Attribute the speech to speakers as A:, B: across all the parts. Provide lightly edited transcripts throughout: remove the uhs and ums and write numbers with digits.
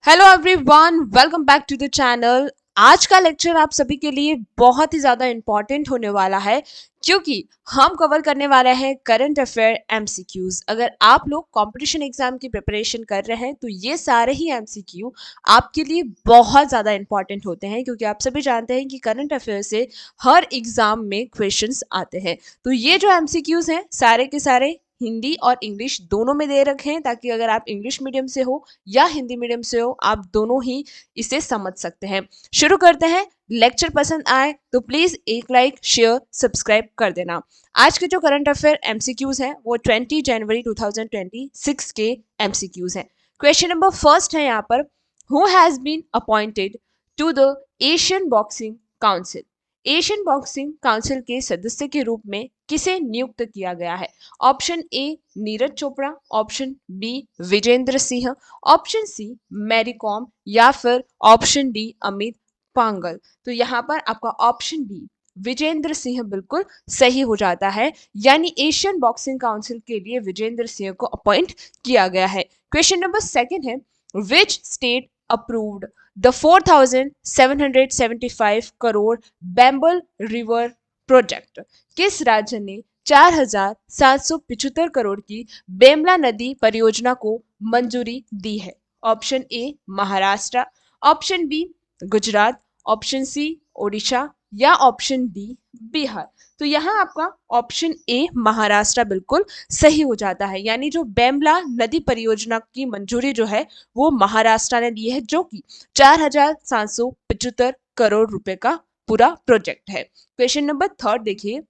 A: Hello everyone, welcome back to the channel. आज का lecture आप सभी के लिए बहुत ही ज़्यादा इम्पॉर्टेंट होने वाला है क्योंकि हम कवर करने वाले हैं करंट अफेयर एमसीक्यूज। अगर आप लोग कंपटीशन एग्जाम की प्रिपरेशन कर रहे हैं तो ये सारे ही एमसीक्यू आपके लिए बहुत ज़्यादा इम्पॉर्टेंट होते हैं क्योंकि आप सभी जानते हैं कि करंट अफेयर से हर एग्जाम में क्वेश्चंस आते हैं। तो ये जो एमसीक्यूज हैं सारे के सारे हिंदी और इंग्लिश दोनों में दे रखे हैं ताकि अगर आप इंग्लिश मीडियम से हो या हिंदी मीडियम से हो आप दोनों ही इसे समझ सकते हैं। शुरू करते हैं। लेक्चर पसंद आए तो प्लीज एक लाइक शेयर सब्सक्राइब कर देना। आज के जो करंट अफेयर एमसीक्यूज हैं वो 20 जनवरी 2026 के एमसीक्यूज हैं। क्वेश्चन नंबर फर्स्ट है यहाँ पर, who has been appointed to the Asian boxing council. Asian boxing council के सदस्य के रूप में किसे नियुक्त किया गया है? Option A Neeraj Chopra, option B Vijender Singh, option C Mary Kom या फिर ऑप्शन डी अमित पांगल। तो यहाँ पर आपका ऑप्शन बी विजेंद्र सिंह बिल्कुल सही हो जाता है, यानी एशियन बॉक्सिंग काउंसिल के लिए विजेंद्र सिंह को अपॉइंट किया गया है। क्वेश्चन नंबर सेकंड है, which state approved the 4,775 crore बैम्बल रिवर प्रोजेक्ट। किस राज्य ने 4,775 करोड़ की बेमला नदी परियोजना को मंजूरी दी है? Option A Maharashtra, option B Gujarat, option C Odisha या ऑप्शन डी बिहार। तो यहाँ आपका ऑप्शन ए महाराष्ट्र बिल्कुल सही हो जाता है, यानी जो बेमला नदी परियोजना की मंजूरी जो है वो महाराष्ट्र ने दी है, जो कि 4,775 करोड़ रुपए का पूरा प्रोजेक्ट है। क्वेश्चन नंबर थर्ड देखिए,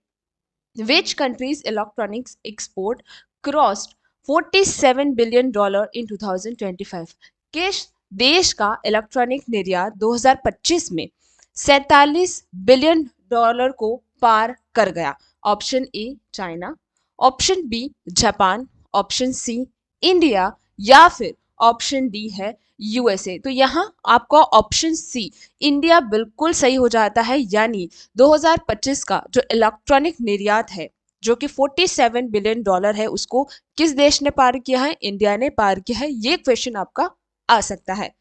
A: Which country's electronics export crossed $47 billion in 2025? किस देश का इलेक्ट्रॉनिक निर्यात 2025 में 47 बिलियन डॉलर को पार कर गया? Option A China, option B Japan, option C India या फिर ऑप्शन डी है यूएसए। तो यहाँ आपका ऑप्शन सी इंडिया बिल्कुल सही हो जाता है, यानी 2025 का जो इलेक्ट्रॉनिक निर्यात है जो कि 47 बिलियन डॉलर है उसको किस देश ने पार किया है? इंडिया ने पार किया है। ये क्वेश्चन आपका आ सकता है।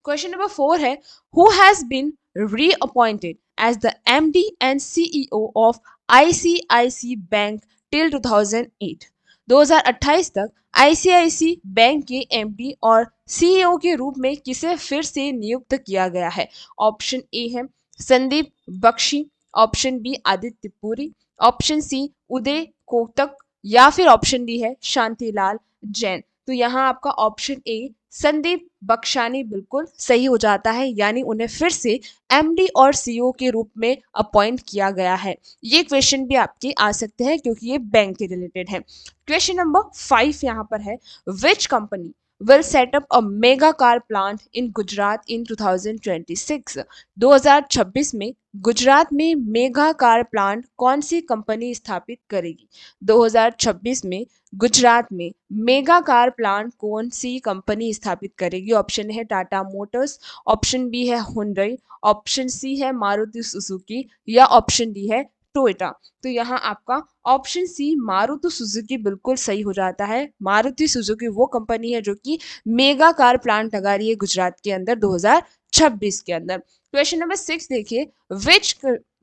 A: क्वेश्चन नंबर 4 है, who has been reappointed as the MD and CEO of ICICI bank till 2008। 2028 तक आईसीआईसी बैंक के एमडी और सीईओ के रूप में किसे फिर से नियुक्त किया गया है? ऑप्शन ए है Sandeep Bakhshi, option B Aditya Puri, option C Uday Kotak या फिर ऑप्शन डी है शांतिलाल जैन। तो यहाँ आपका ऑप्शन ए संदीप बख्शानी बिल्कुल सही हो जाता है, यानी उन्हें फिर से एमडी और सीईओ के रूप में अपॉइंट किया गया है। ये क्वेश्चन भी आपके आ सकते हैं क्योंकि ये बैंक के रिलेटेड है। क्वेश्चन नंबर 5 यहाँ पर है, which company will set up a mega car plant in Gujarat in 2026। 2026 में गुजरात में मेगा कार प्लांट कौन सी कंपनी स्थापित करेगी? 2026 में गुजरात में मेगा कार प्लांट कौन सी कंपनी स्थापित करेगी? ऑप्शन है टाटा मोटर्स, ऑप्शन बी है हुंडई, ऑप्शन सी है मारुति सुजुकी या ऑप्शन डी है टोयोटा। तो यहाँ आपका ऑप्शन सी मारुति सुजुकी बिल्कुल सही हो जाता है। मारुति सुजुकी वो कंपनी है जो कि मेगा कार प्लांट लगा रही है गुजरात के अंदर 2026 के अंदर। क्वेश्चन नंबर 6 देखिए, which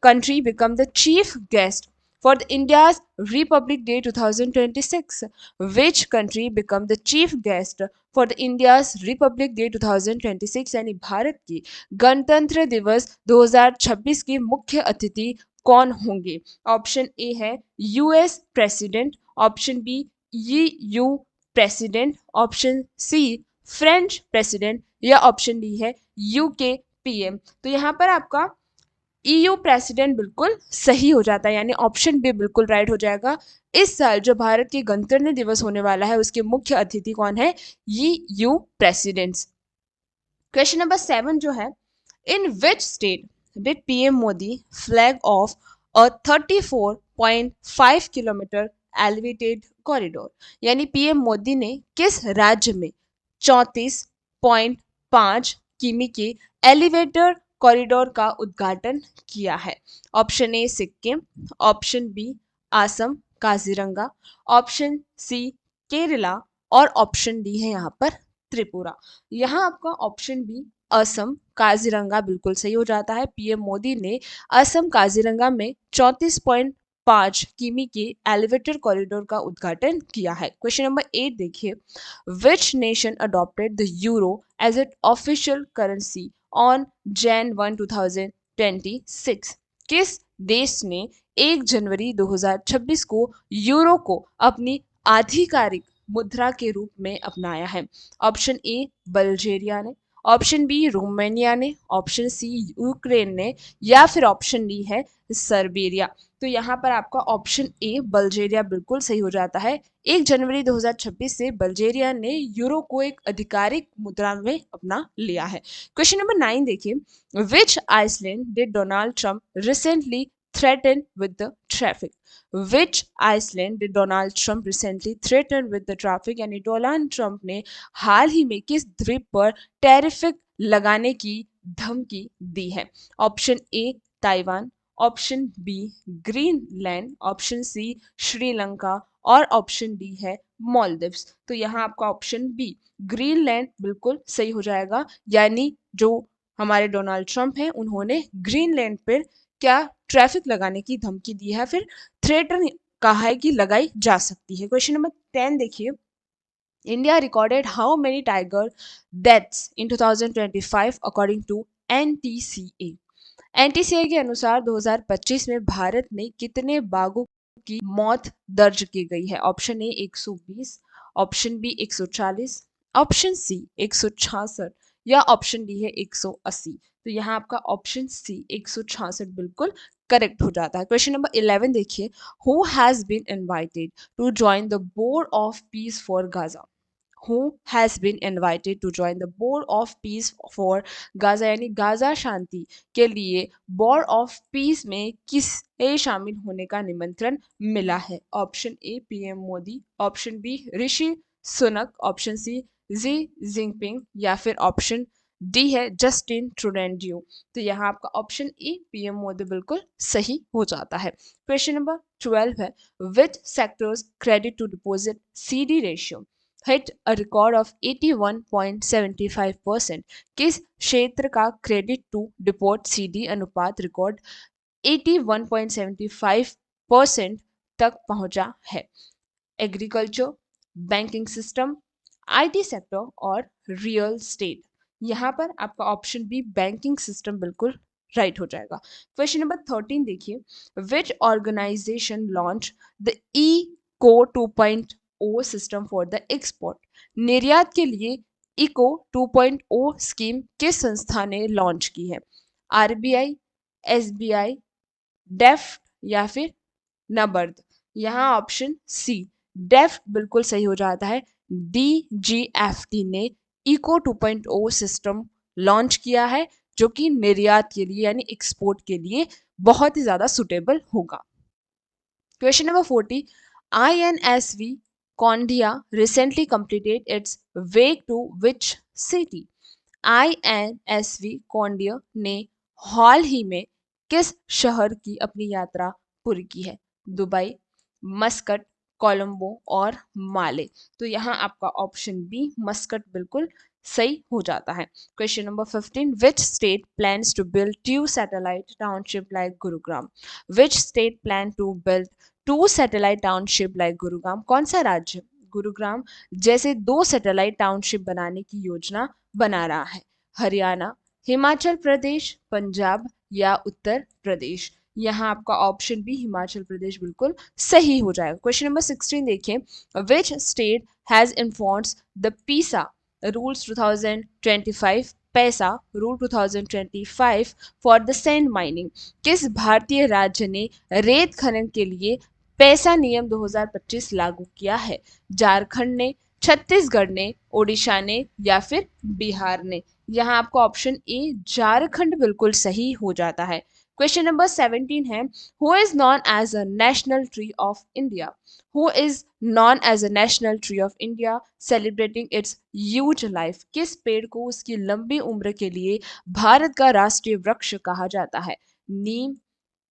A: country become the chief guest for the India's Republic Day 2026? Which country become the chief guest for the India's Republic Day 2026? यानी भारत की गणतंत्र दिवस 2026 की मुख्य अतिथि कौन होंगे? ऑप्शन ए है US president, option B EU president, option C French president या ऑप्शन डी है यूके पीएम। तो यहाँ पर आपका ईयू प्रेसिडेंट बिल्कुल सही हो जाता है, यानी ऑप्शन बी बिल्कुल राइट हो जाएगा। इस साल जो भारत के गणतंत्र दिवस होने वाला है उसके मुख्य अतिथि कौन है? EU presidents. क्वेश्चन नंबर 7 जो है, in which state did PM Modi flag off a 34.5 kilometre elevated corridor. यानी पीएम मोदी ने किस राज्य में 34.5 किमी के एलिवेटर कॉरिडोर का उद्घाटन किया है? Option A Sikkim, option B Assam Kaziranga, option C Kerala और ऑप्शन डी है यहाँ पर त्रिपुरा। यहाँ आपका ऑप्शन बी असम काजीरंगा बिल्कुल सही हो जाता है। पीएम मोदी ने असम काजीरंगा में 34.5 किमी के एलिवेटेड कॉरिडोर का उद्घाटन किया है। क्वेश्चन नंबर 8 देखिए, which nation adopted the euro as it official currency on Jan 1 2026? किस देश ने 1 जनवरी 2026 को यूरो को अपनी आधिकारिक मुद्रा के रूप में अपनाया है? ऑप्शन ए बल्गेरिया ने, ऑप्शन बी रोमानिया ने, ऑप्शन सी यूक्रेन ने, या फिर ऑप्शन डी है सर्बिया। तो यहाँ पर आपका ऑप्शन ए बल्गेरिया बिल्कुल सही हो जाता है। 1 जनवरी 2026 से बल्गेरिया ने यूरो को एक आधिकारिक मुद्रा में अपना लिया है। क्वेश्चन नंबर 9 देखिए, which island did Donald Trump recently threaten with the traffic? Which Iceland did Donald Trump recently threaten with the traffic? यानी डोनाल्ड ट्रंप ने हाल ही में किस द्वीप पर टैरिफ लगाने की धमकी दी है? Option A Taiwan, option B Greenland, option C Sri Lanka और ऑप्शन डी है मालदीव्स। तो यहाँ आपका ऑप्शन बी ग्रीनलैंड बिल्कुल सही हो जाएगा। यानी जो हमारे डोनाल्ड ट्रंप हैं उन्होंने ग्रीनलैंड पर क्या ट्रैफिक लगाने की धमकी दी है, फिर थ्रेटन कहा है कि लगाई जा सकती है। क्वेश्चन नंबर 10 देखिए, India recorded how many tiger deaths in 2025 according to NTCA? NTCA के अनुसार 2025 में भारत में कितने बाघों की मौत दर्ज की गई है? Option A 120, option B 140, option C 166 या ऑप्शन डी है 180। तो यहाँ आपका ऑप्शन सी 166 बिल्कुल करेक्ट हो जाता है। क्वेश्चन नंबर 11 देखिए, who has been invited to join the board of peace for Gaza? Who has been invited to join the board of peace for Gaza? यानी गाजा शांति के लिए बोर्ड ऑफ पीस में किसे शामिल होने का निमंत्रण मिला है? Option A PM Modi, option B Rishi Sunak, option C Xi Jinping या फिर ऑप्शन डी है जस्टिन ट्रूडेंडियो। तो यहाँ आपका ऑप्शन ए पीएम मोदी बिल्कुल सही हो जाता है। क्वेश्चन नंबर 12 है, which sectors credit to deposit CD ratio hit a record of 81.75%? किस क्षेत्र का क्रेडिट टू डिपॉजिट सीडी अनुपात रिकॉर्ड 81.75% तक पहुंचा है? Agriculture, banking system, IT sector और रियल स्टेट। यहाँ पर आपका ऑप्शन बी बैंकिंग सिस्टम बिल्कुल राइट हो जाएगा। क्वेश्चन नंबर 13 देखिए, which organisation launch the eco 2.0 system for the export? निर्यात के लिए इको 2.0 स्कीम किस संस्था ने लॉन्च की है? आरबीआई, एसबीआई, डेफ या फिर नबर्द? यहाँ ऑप्शन सी डेफ बिल्कुल सही हो जाता है। डीजीएफटी ने इको 2.0 सिस्टम लॉन्च किया है जो कि निर्यात के लिए यानी एक्सपोर्ट के लिए बहुत ही ज्यादा सुटेबल होगा। Question number 40, INSV Kondia recently completed its wake to which city? INSV Kondia ने हाल ही में किस शहर की अपनी यात्रा पूरी की है? दुबई, मस्कट, कोलंबो और माले। तो यहाँ आपका ऑप्शन बी मस्कट बिल्कुल सही हो जाता है। Question number 15, which state plans to build 2 satellite township like Gurugram? Which state plan to build 2 satellite township like Gurugram? कौन सा राज्य गुरुग्राम जैसे 2 सैटेलाइट टाउनशिप बनाने की योजना बना रहा है? हरियाणा, हिमाचल प्रदेश, पंजाब या उत्तर प्रदेश? यहाँ आपका ऑप्शन बी हिमाचल प्रदेश बिल्कुल सही हो जाएगा। क्वेश्चन नंबर 16 देखिए, which state has enforced the पीसा रूल्स 2025 पैसा rule 2025 for the sand mining? किस भारतीय राज्य ने रेत खनन के लिए पैसा नियम 2025 लागू किया है? झारखंड ने, छत्तीसगढ़ ने, ओडिशा ने या फिर बिहार ने? यहाँ आपका ऑप्शन ए झारखंड बिल्कुल सही हो जाता है। क्वेश्चन नंबर 17 है, who is known as a national tree of India? Who is known as a national tree of India celebrating its huge life? किस पेड़ को उसकी लंबी उम्र के लिए भारत का राष्ट्रीय वृक्ष कहा जाता है? नीम,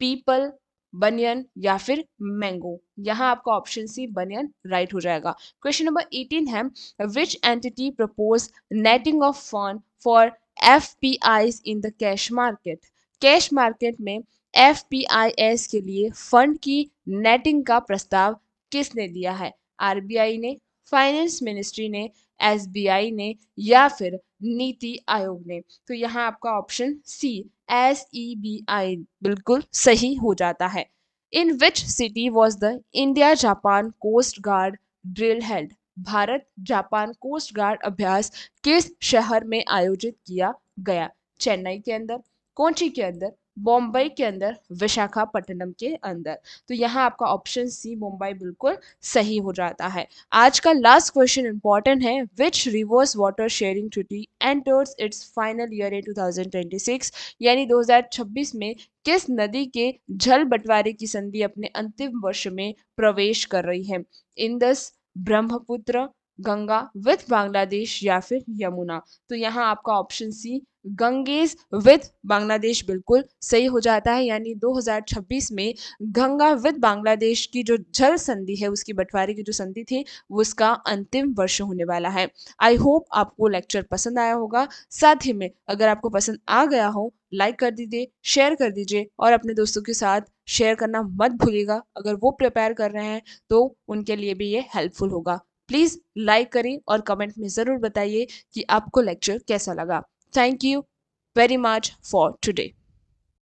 A: पीपल, बनियन या फिर मैंगो। यहाँ आपका ऑप्शन सी बनियन राइट हो जाएगा। क्वेश्चन नंबर 18 है, which entity propose netting of fund for FPIs in the cash market. Cash market में एफपीआईएस के लिए फंड की नेटिंग का प्रस्ताव किसने दिया है? आरबीआई ने, फाइनेंस मिनिस्ट्री ने, एसबीआई ने या फिर नीति आयोग ने। तो यहाँ आपका ऑप्शन सी एसईबीआई बिल्कुल सही हो जाता है। In which city was the India Japan coast guard drill held. Bharat Japan coast guard अभ्यास किस शहर में आयोजित किया गया? चेन्नई के अंदर, कोची के अंदर, बॉम्बई के अंदर, विशाखापट्टनम के अंदर। तो यहाँ आपका ऑप्शन सी मुंबई बिल्कुल सही हो जाता है। आज का लास्ट क्वेश्चन इंपॉर्टेंट है, which rivers water sharing treaty enters its final year in 2026, यानी 2026 में किस नदी के जल बंटवारे की संधि अपने अंतिम वर्ष में प्रवेश कर रही है? इंदस, ब्रह्मपुत्र, गंगा विथ बांग्लादेश या फिर यमुना। तो यहाँ आपका option C Ganges with Bangladesh बिल्कुल सही हो जाता है, यानी 2026 में गंगा विथ बांग्लादेश की जो जल संधि है, उसकी बंटवारे की जो संधि थी, वो उसका अंतिम वर्ष होने वाला है। आई होप आपको लेक्चर पसंद आया होगा। साथ ही में अगर आपको पसंद आ गया हो, लाइक कर दीजिए, शेयर कर दीजिए और अपने दोस्तों के साथ शेयर करना मत भूलिएगा। अगर वो प्रिपेयर कर रहे हैं तो उनके लिए भी ये हेल्पफुल होगा। प्लीज़ लाइक करें और कमेंट में ज़रूर बताइए कि आपको लेक्चर कैसा लगा। Thank you very much for today.